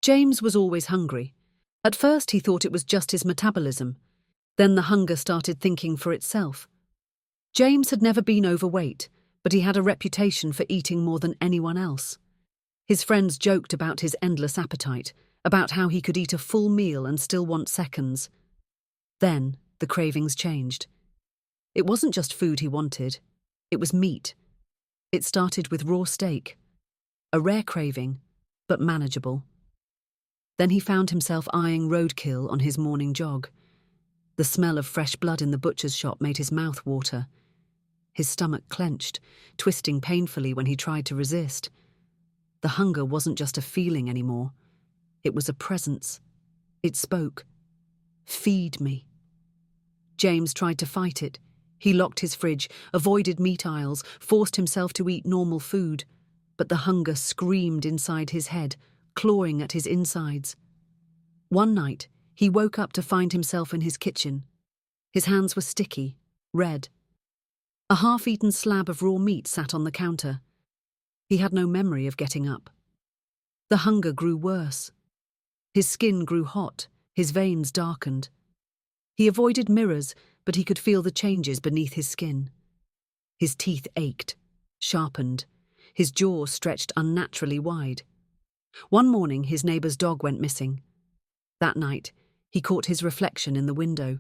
James was always hungry. At first he thought it was just his metabolism. Then the hunger started thinking for itself. James had never been overweight, but he had a reputation for eating more than anyone else. His friends joked about his endless appetite, about how he could eat a full meal and still want seconds. Then the cravings changed. It wasn't just food he wanted, it was meat. It started with raw steak, a rare craving, but manageable. Then he found himself eyeing roadkill on his morning jog. The smell of fresh blood in the butcher's shop made his mouth water. His stomach clenched, twisting painfully when he tried to resist. The hunger wasn't just a feeling anymore. It was a presence. It spoke. Feed me. James tried to fight it. He locked his fridge, avoided meat aisles, forced himself to eat normal food. But the hunger screamed inside his head, clawing at his insides. One night, he woke up to find himself in his kitchen. His hands were sticky, red. A half-eaten slab of raw meat sat on the counter. He had no memory of getting up. The hunger grew worse. His skin grew hot, his veins darkened. He avoided mirrors, but he could feel the changes beneath his skin. His teeth ached, sharpened. His jaw stretched unnaturally wide. One morning, his neighbour's dog went missing. That night, he caught his reflection in the window.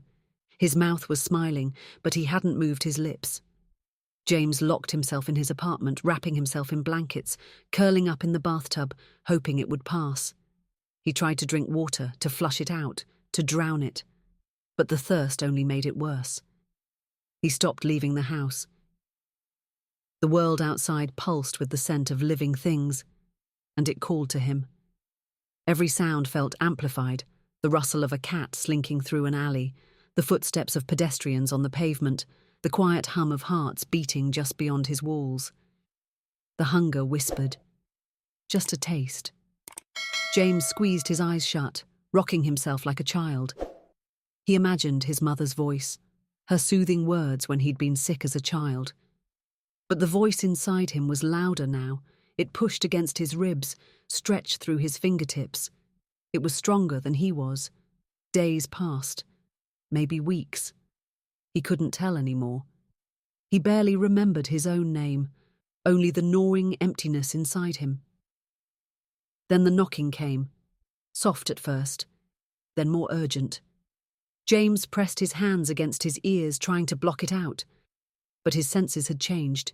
His mouth was smiling, but he hadn't moved his lips. James locked himself in his apartment, wrapping himself in blankets, curling up in the bathtub, hoping it would pass. He tried to drink water, to flush it out, to drown it. But the thirst only made it worse. He stopped leaving the house. The world outside pulsed with the scent of living things, and it called to him. Every sound felt amplified, the rustle of a cat slinking through an alley, the footsteps of pedestrians on the pavement, the quiet hum of hearts beating just beyond his walls. The hunger whispered, "Just a taste." James squeezed his eyes shut, rocking himself like a child. He imagined his mother's voice, her soothing words when he'd been sick as a child. But the voice inside him was louder now. It pushed against his ribs, stretched through his fingertips. It was stronger than he was. Days passed, maybe weeks. He couldn't tell anymore. He barely remembered his own name, only the gnawing emptiness inside him. Then the knocking came, soft at first, then more urgent. James pressed his hands against his ears, trying to block it out. But his senses had changed.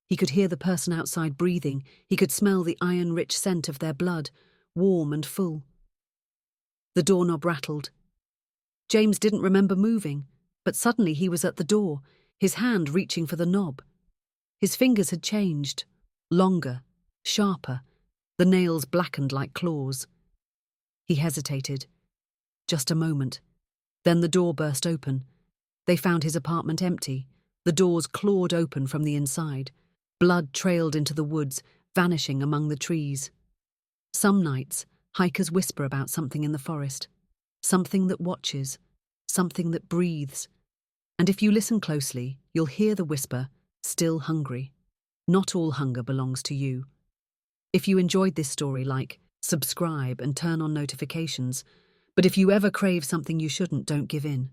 He could hear the person outside breathing. He could smell the iron-rich scent of their blood, warm and full. The doorknob rattled. James didn't remember moving, but suddenly he was at the door, his hand reaching for the knob. His fingers had changed, longer, sharper, the nails blackened like claws. He hesitated. Just a moment. Then the door burst open. They found his apartment empty. The doors clawed open from the inside. Blood trailed into the woods, vanishing among the trees. Some nights, hikers whisper about something in the forest. Something that watches. Something that breathes. And if you listen closely, you'll hear the whisper, "Still hungry." Not all hunger belongs to you. If you enjoyed this story, like, subscribe and turn on notifications. But if you ever crave something you shouldn't, don't give in.